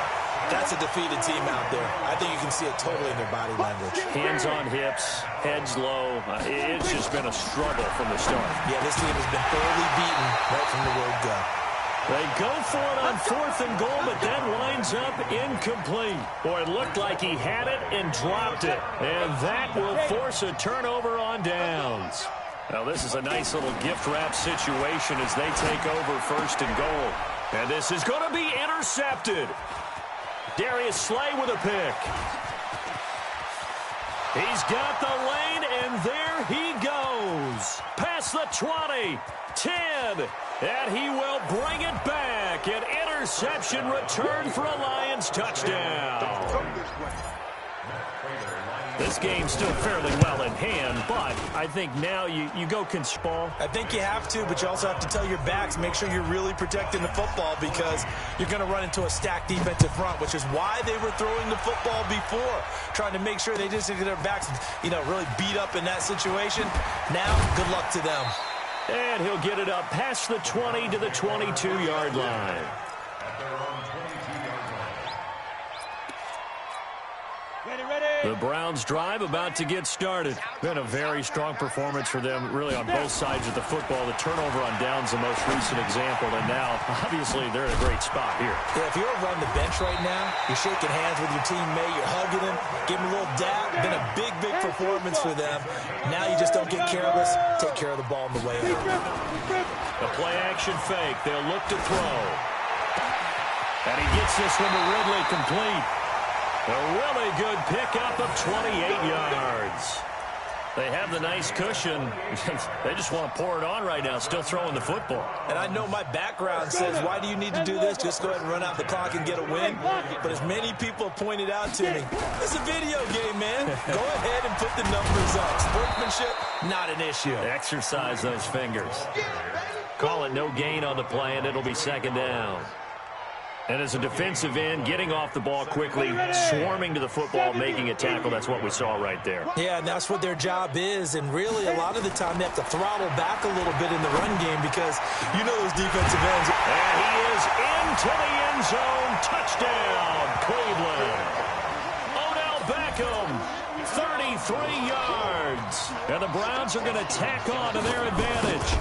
that's a defeated team out there. I think you can see it totally in their body language. Hands on hips, heads low. It's just been a struggle from the start. Yeah, this team has been thoroughly beaten right from the word go. They go for it on 4th and goal, but that winds up incomplete. Boy, it looked like he had it and dropped it. And that will force a turnover on downs. Now, this is a nice little gift wrap situation as they take over 1st and goal. And this is going to be intercepted. Darius Slay with a pick. He's got the lane, and there he goes. Past the 20, 10, and he will bring it back. An interception return for a Lions touchdown. This game's still fairly well in hand, but I think now you go control. I think you have to, but you also have to tell your backs, make sure you're really protecting the football because you're going to run into a stacked defensive front, which is why they were throwing the football before, trying to make sure they just get their backs, really beat up in that situation. Now, good luck to them. And he'll get it up past the 20 to the 22-yard line. The Browns drive about to get started. Been a very strong performance for them, really, on both sides of the football. The turnover on downs, the most recent example, and now, obviously, they're in a great spot here. Yeah, if you're over on the bench right now, you're shaking hands with your teammate, you're hugging him, giving him a little dap. Been a big, big performance for them. Now you just don't get careless. Take care of the ball on the way out. A play-action fake. They'll look to throw. And he gets this one to Ridley complete. A really good pickup of 28 yards. They have the nice cushion. They just want to pour it on right now, still throwing the football. And I know my background says, why do you need to do this? Just go ahead and run out the clock and get a win. But as many people pointed out to me, it's a video game, man. Go ahead and put the numbers up. Sportsmanship, not an issue. Exercise those fingers. Call it no gain on the play, and it'll be 2nd down. And as a defensive end, getting off the ball quickly, swarming to the football, making a tackle, that's what we saw right there. Yeah, and that's what their job is. And really, a lot of the time, they have to throttle back a little bit in the run game because you know those defensive ends. And he is into the end zone. Touchdown, Cleveland. Odell Beckham, 33 yards. And the Browns are going to tack on to their advantage.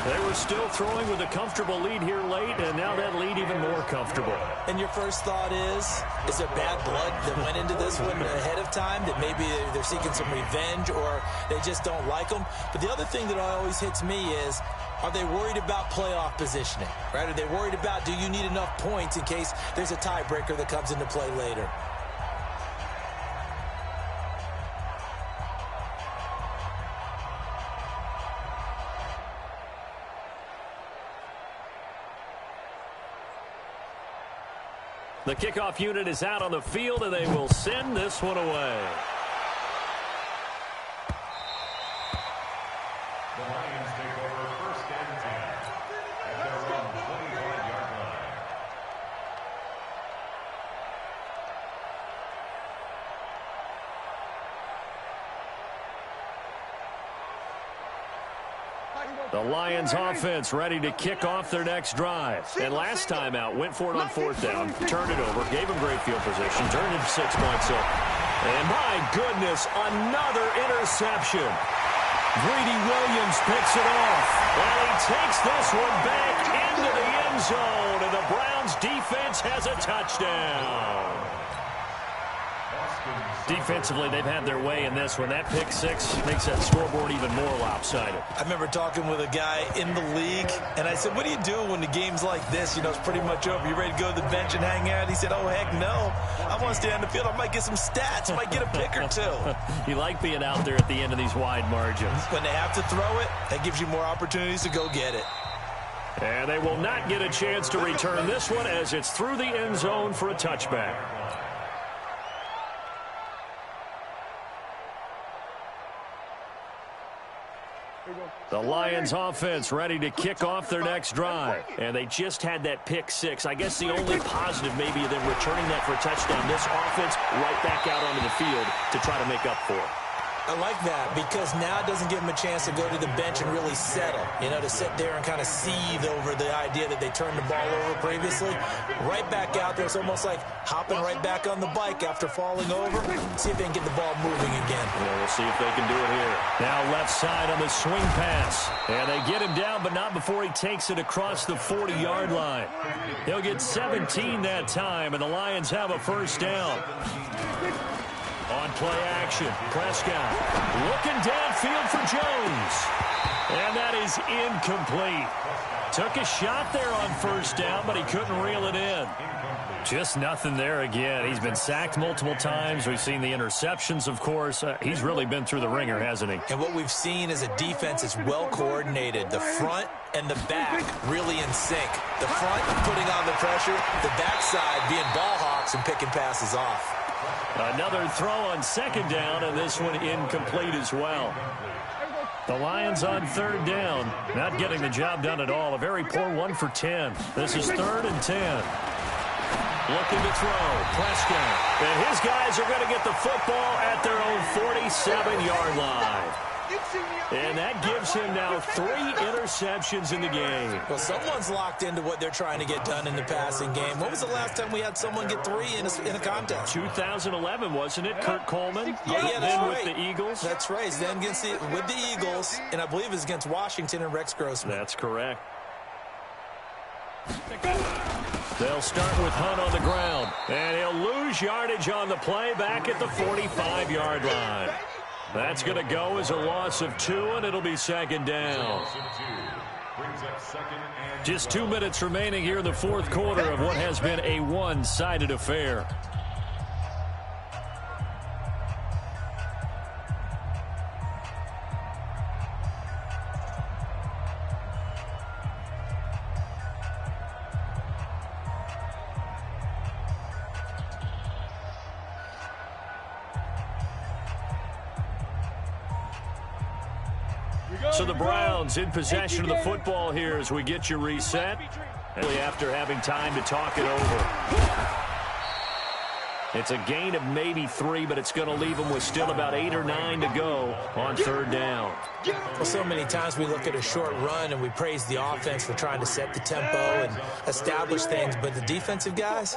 They were still throwing with a comfortable lead here late, and now that lead even more comfortable. And your first thought is there bad blood that went into this one ahead of time, that maybe they're seeking some revenge or they just don't like them? But the other thing that always hits me is, are they worried about playoff positioning? Right? Are they worried about, do you need enough points in case there's a tiebreaker that comes into play later? The kickoff unit is out on the field, and they will send this one away. The Lions take over 1st and 10 at their own 25-yard line. The Lions offense ready to kick off their next drive. And last time out, went for it on 4th down, turned it over, gave him great field position, turned it 6 points up. And my goodness, another interception. Greedy Williams picks it off. And he takes this one back into the end zone. And the Browns defense has a touchdown. Defensively, they've had their way in this one. That pick six makes that scoreboard even more lopsided. I remember talking with a guy in the league, and I said, what do you do when the game's like this? You know, it's pretty much over. You ready to go to the bench and hang out? He said, oh, heck no. I want to stay on the field. I might get some stats. I might get a pick or two. You like being out there at the end of these wide margins. When they have to throw it, that gives you more opportunities to go get it. And they will not get a chance to return this one as it's through the end zone for a touchback. The Lions offense ready to kick off their next drive. And they just had that pick six. I guess the only positive maybe of them returning that for a touchdown. This offense right back out onto the field to try to make up for it. I like that because now it doesn't give them a chance to go to the bench and really settle. You know, to sit there and kind of seethe over the idea that they turned the ball over previously. Right back out there. It's almost like hopping right back on the bike after falling over. See if they can get the ball moving again. Yeah, we'll see if they can do it here. Now left side on the swing pass. And they get him down, but not before he takes it across the 40-yard line. He'll get 17 that time, and the Lions have a first down. On play action, Prescott looking downfield for Jones. And that is incomplete. Took a shot there on first down, but he couldn't reel it in. Just nothing there again. He's been sacked multiple times. We've seen the interceptions, of course. He's really been through the ringer, hasn't he? And what we've seen is a defense that's well coordinated. The front and the back really in sync. The front putting on the pressure, the backside being ball hawks and picking passes off. Another throw on second down, and this one incomplete as well. The Lions on third down, not getting the job done at all. A very poor 1 for 10. This is 3rd and 10. Looking to throw, Prescott. And his guys are going to get the football at their own 47-yard line. And that gives him now 3 interceptions in the game. Well, someone's locked into what they're trying to get done in the passing game. When was the last time we had someone get 3 in a contest? 2011, wasn't it? Kurt Coleman? Yeah, that's then right. with the Eagles. That's right. Then with the Eagles, and I believe it's against Washington and Rex Grossman. That's correct. They'll start with Hunt on the ground. And he'll lose yardage on the play back at the 45-yard line. That's going to go as a loss of 2, and it'll be second down. Just 2 minutes remaining here in the fourth quarter of what has been a one-sided affair. So the Browns in possession of the football here as we get you reset. After having time to talk it over. It's a gain of maybe 3, but it's going to leave them with still about 8 or 9 to go on third down. Well, so many times we look at a short run and we praise the offense for trying to set the tempo and establish things, but the defensive guys,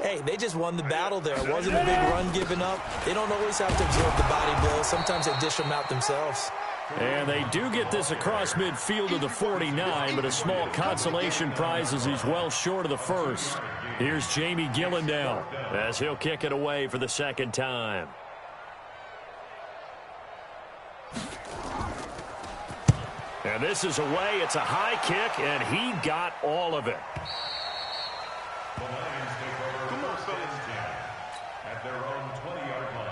hey, they just won the battle there. It wasn't a big run given up. They don't always have to absorb the body blows. Sometimes they dish them out themselves. And they do get this across midfield of the 49, but a small consolation prize as he's well short of the first. Here's Jamie Gillandale as he'll kick it away for the second time. And this is away. It's a high kick, and he got all of it. The Lions take over first and 10 at their own 20-yard line.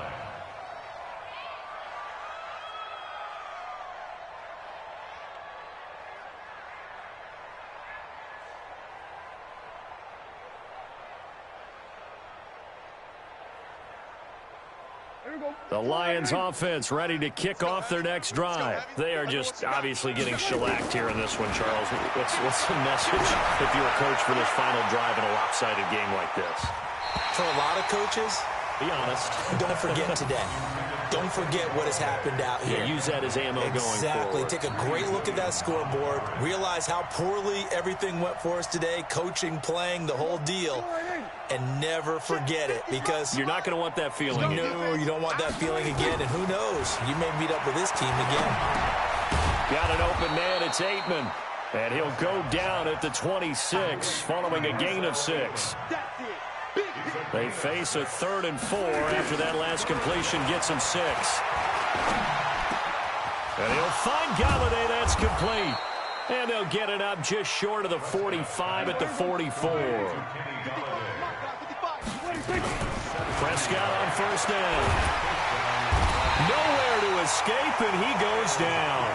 The Lions offense ready to kick off their next drive. They are just obviously getting shellacked here in this one, Charles. What's the message if you're a coach for this final drive in a lopsided game like this? For a lot of coaches, be honest. Don't forget today. Don't forget what has happened out here. Yeah, use that as ammo going forward. Exactly. Take a great look at that scoreboard. Realize how poorly everything went for us today. Coaching, playing, the whole deal. And never forget it, because you're not going to want that feeling. No, you don't want that feeling again. And who knows? You may meet up with this team again. Got an open man. It's Aitman. And he'll go down at the 26 following a gain of 6. They face a 3rd and 4 after that last completion gets him 6. And he'll find Galladay. That's complete. And they'll get it up just short of the 45 at the 44. Prescott on 1st down. Nowhere to escape, and he goes down.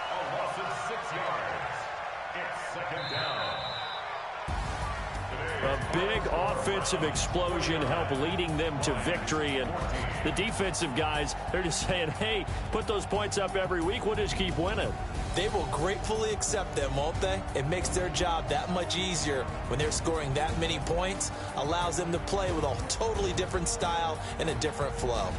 A loss of 6 yards. It's 2nd down. A big offensive explosion helped leading them to victory. And the defensive guys, they're just saying, hey, put those points up every week. We'll just keep winning. They will gratefully accept them, won't they? It makes their job that much easier when they're scoring that many points. Allows them to play with a totally different style and a different flow.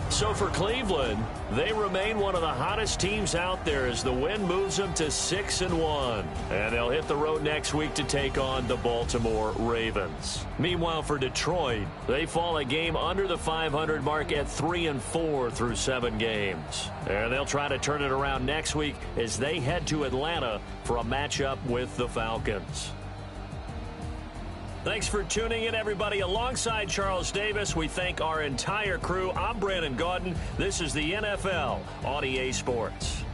So for Cleveland, they remain one of the hottest teams out there as the win moves them to 6-1. And they'll hit the road next week to take on the Baltimore Ravens. Meanwhile, for Detroit, they fall a game under the 500 mark at 3-4 through 7 games. And they'll try to turn it around next week as they head to Atlanta for a matchup with the Falcons. Thanks for tuning in, everybody. Alongside Charles Davis, we thank our entire crew. I'm Brandon Gaudin. This is the NFL on EA Sports.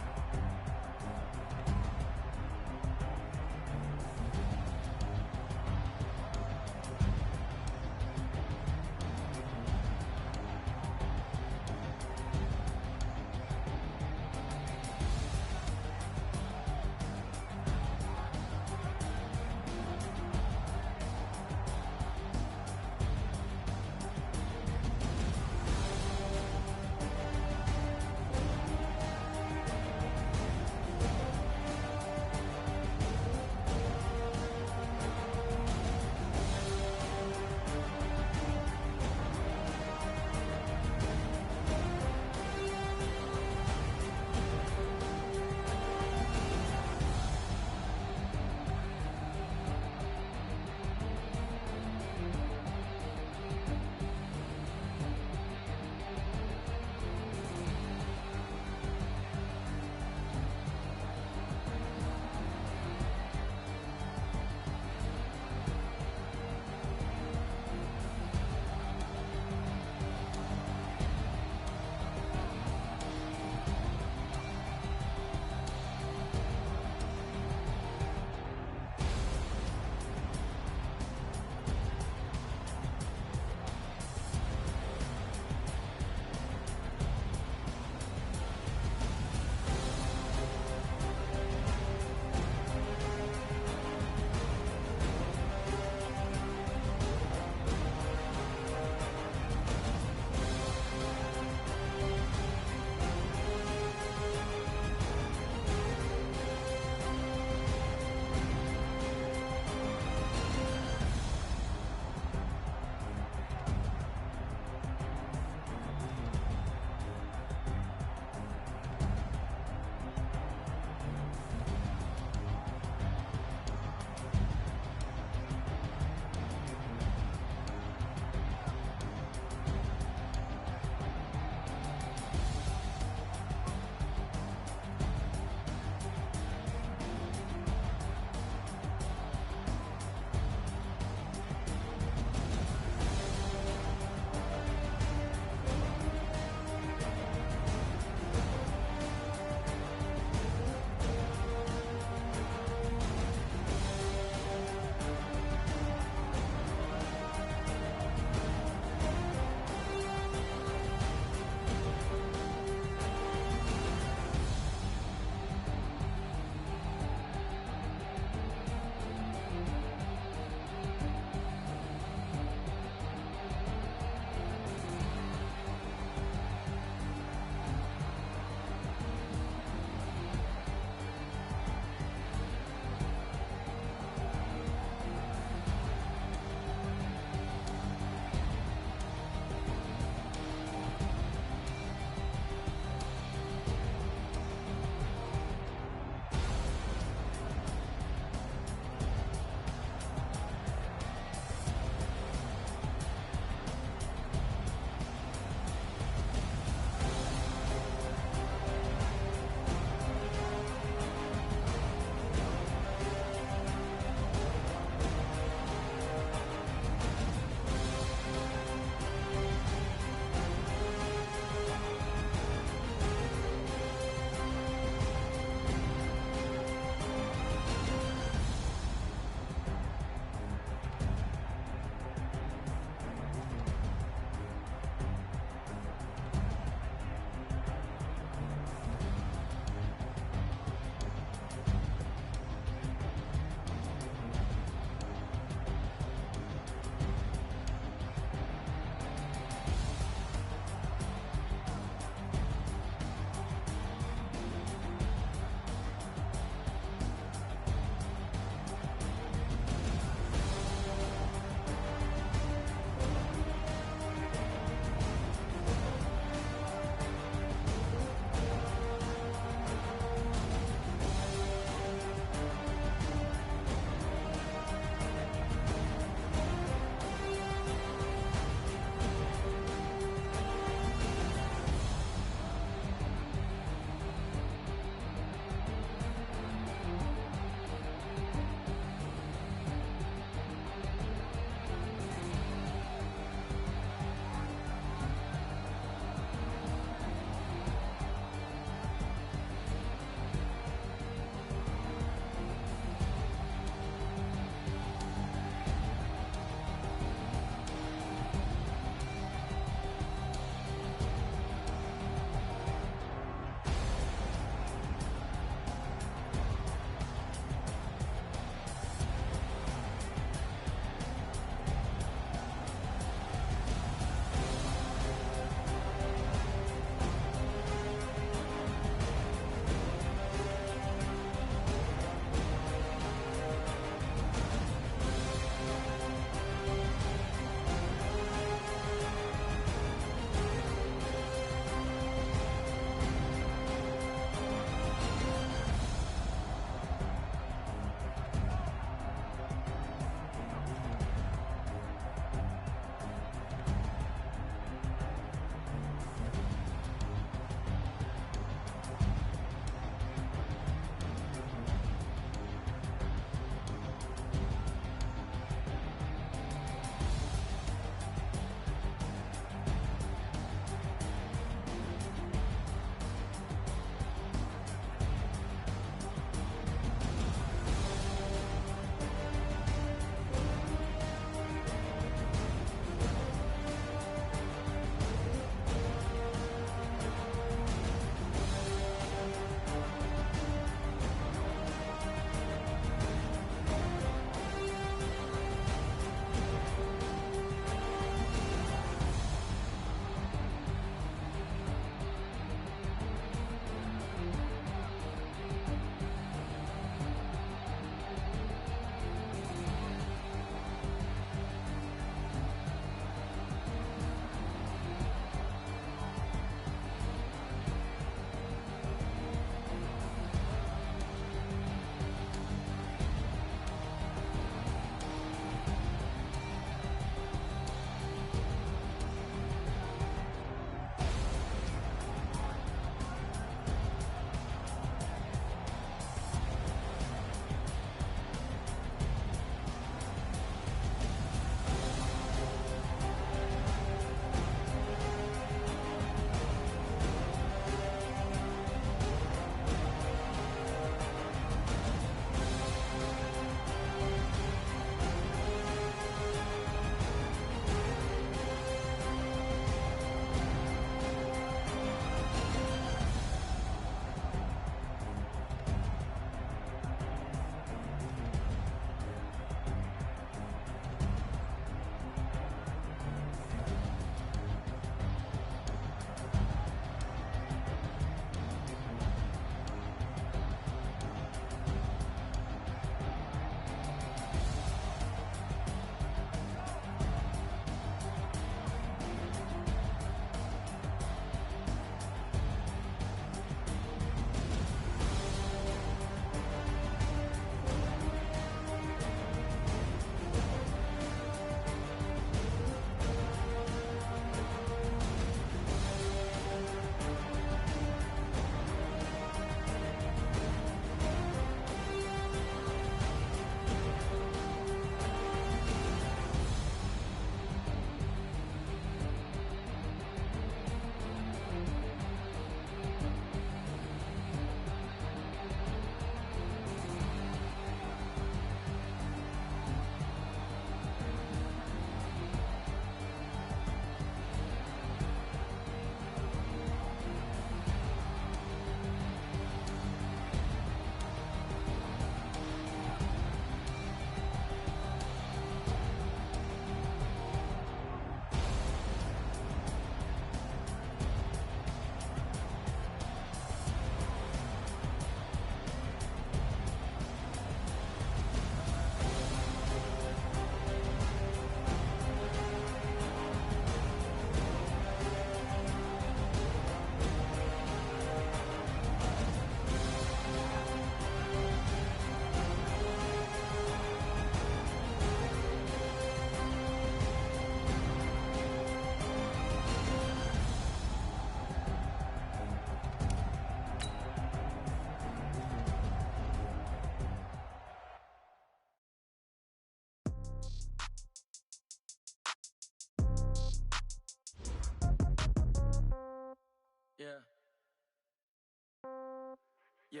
Yeah.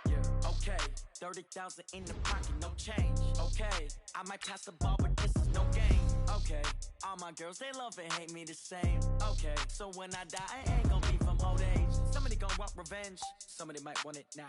Yeah. Okay. 30,000 in the pocket, no change. Okay. I might pass the ball, but this is no game. Okay. All my girls, they love and hate me the same. Okay. So when I die, I ain't gonna be from old age. Somebody gonna want revenge. Somebody might want it now.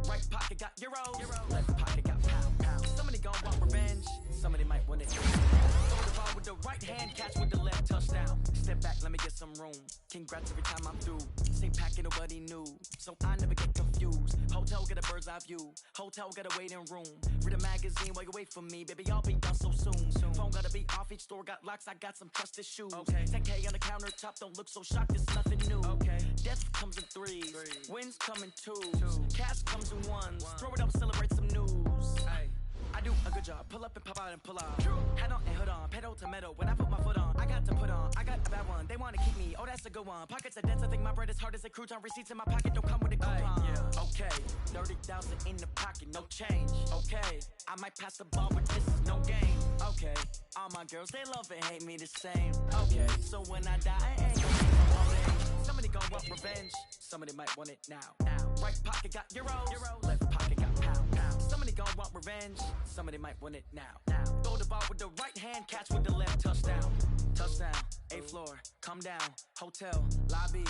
Right pocket got euros. Left pocket got pound. Somebody gonna want revenge. Somebody might want it now. Throw the ball with the right hand, catch with the left, touchdown. Step back, let me get some room. Congrats every time I'm through. Same packet, nobody new. So I never get confused. Hotel get a bird's eye view. Hotel got a waiting room. Read a magazine while you wait for me. Baby, I'll be done so soon. Phone gotta be off, each store got locks. I got some trusted shoes. Okay. 10K on the countertop, don't look so shocked, it's nothing new. Okay. Death comes in threes. Wins come in twos. Cash comes in ones. Throw it up, celebrate some news. Hey. I do a good job, pull up and pop out and pull out. Hat on and hood on, pedal to metal. When I put my foot on, I got to put on. I got a bad one, they wanna keep me, oh that's a good one. Pockets are dense, I think my bread is hard as a crouton. Receipts in my pocket don't come with a coupon. Yeah. Okay, 30,000 in the pocket, no change. Okay, I might pass the ball, but this is no game. Okay, all my girls, they love and hate me the same. Okay, so when I die, I ain't gonna be from old age. Somebody gon' want revenge, somebody might want it now. Right pocket got euros, left pocket got pound. Somebody gon' want revenge, somebody might want it now. Throw the ball with the right hand, catch with the left, touchdown. Touchdown, 8th floor, come down, hotel, lobby.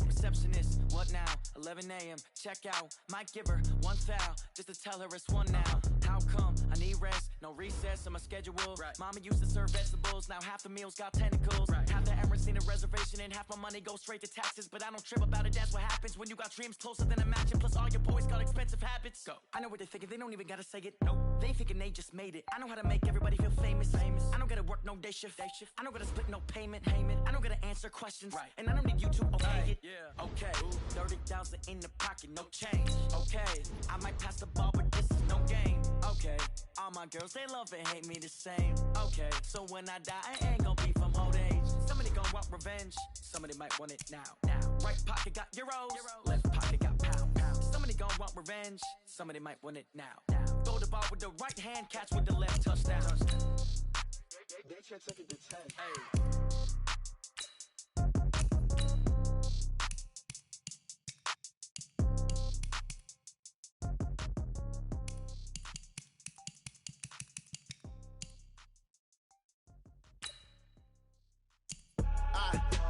Receptionist, what now? 11 a.m. check out. Might give her one foul just to tell her it's one now. How come? I need rest, no recess on my schedule. Right. Mama used to serve vegetables, now half the meals got tentacles. Right. Half the Emirates need a reservation and half my money goes straight to taxes. But I don't trip about it, that's what happens when you got dreams closer than a matching. Plus all your boys got expensive habits. Go. I know what they're thinking, they don't even gotta say it. Nope. They thinking they just made it. I know how to make everybody feel famous. I don't gotta work no day shift. I don't gotta split no payment. I don't gotta answer questions. Right. And I don't need you to okay it. Yeah. Okay, 30,000 in the pocket, no change. Okay, I might pass the ball, but this is no game. Okay, all my girls, they love and hate me the same. Okay, so when I die, I ain't gonna be from old age. Somebody gon' want revenge, somebody might want it now. Right pocket got euros, left pocket got pound. Somebody gon' want revenge, somebody might want it now. Throw the ball with the right hand, catch with the left, touchdown. They check it to 10. Hey.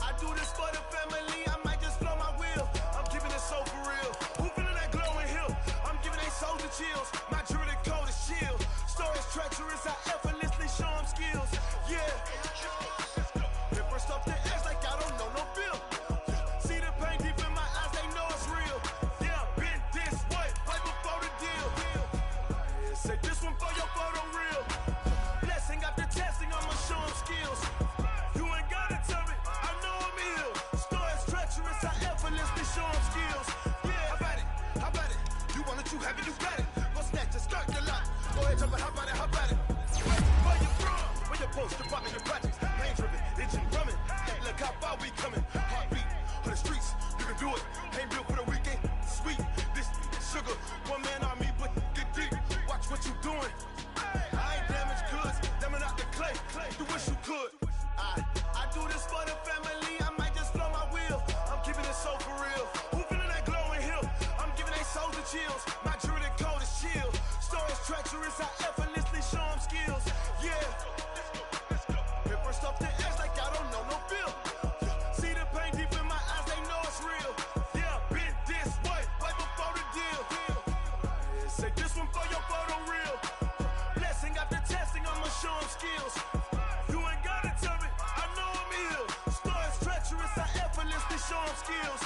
I do this for the family, I might just blow my wheel. I'm giving it so for real. Who feeling that glowing hill? I'm giving they soldier chills. My jewelry code is chill. Stories treacherous, I effortlessly show them skills. Yeah. Hit first up the edge like I don't know no bill. See the pain deep in my eyes, they know it's real. Yeah, been this way, right before the deal. Say this one for your photo real. Blessing after testing, I'ma show them skills. Show them skills. Yeah, how about it? You want it, you have it, you got it. Go snatch it, skirt the lot. Go ahead, jump it, how about it? Where you from? Where you post, department, your projects. Pain driven, engine drumming. Hey, look how far we coming. Heartbeat on the streets, you can do it. Ain't built for the weekend. Sweet, this sugar. One man army, but get deep. Watch what you doing. I ain't damaged goods, damn out the clay. You wish you could. I do this for the family. I might just blow my wheel. I'm keeping it so for real. Who feeling that glowing hill? I'm giving they soldier chills. My jewelry code is chill. Stories treacherous, I effortlessly show them skills. Yeah. Hit first off the edge like I don't know no bill. See the pain deep in my eyes, they know it's real. Yeah, been this way, right before the deal. Say this one for your photo real. Blessing after testing, I'ma show them skills. You ain't gotta tell me, I know I'm ill. Stories treacherous, I effortlessly show them skills.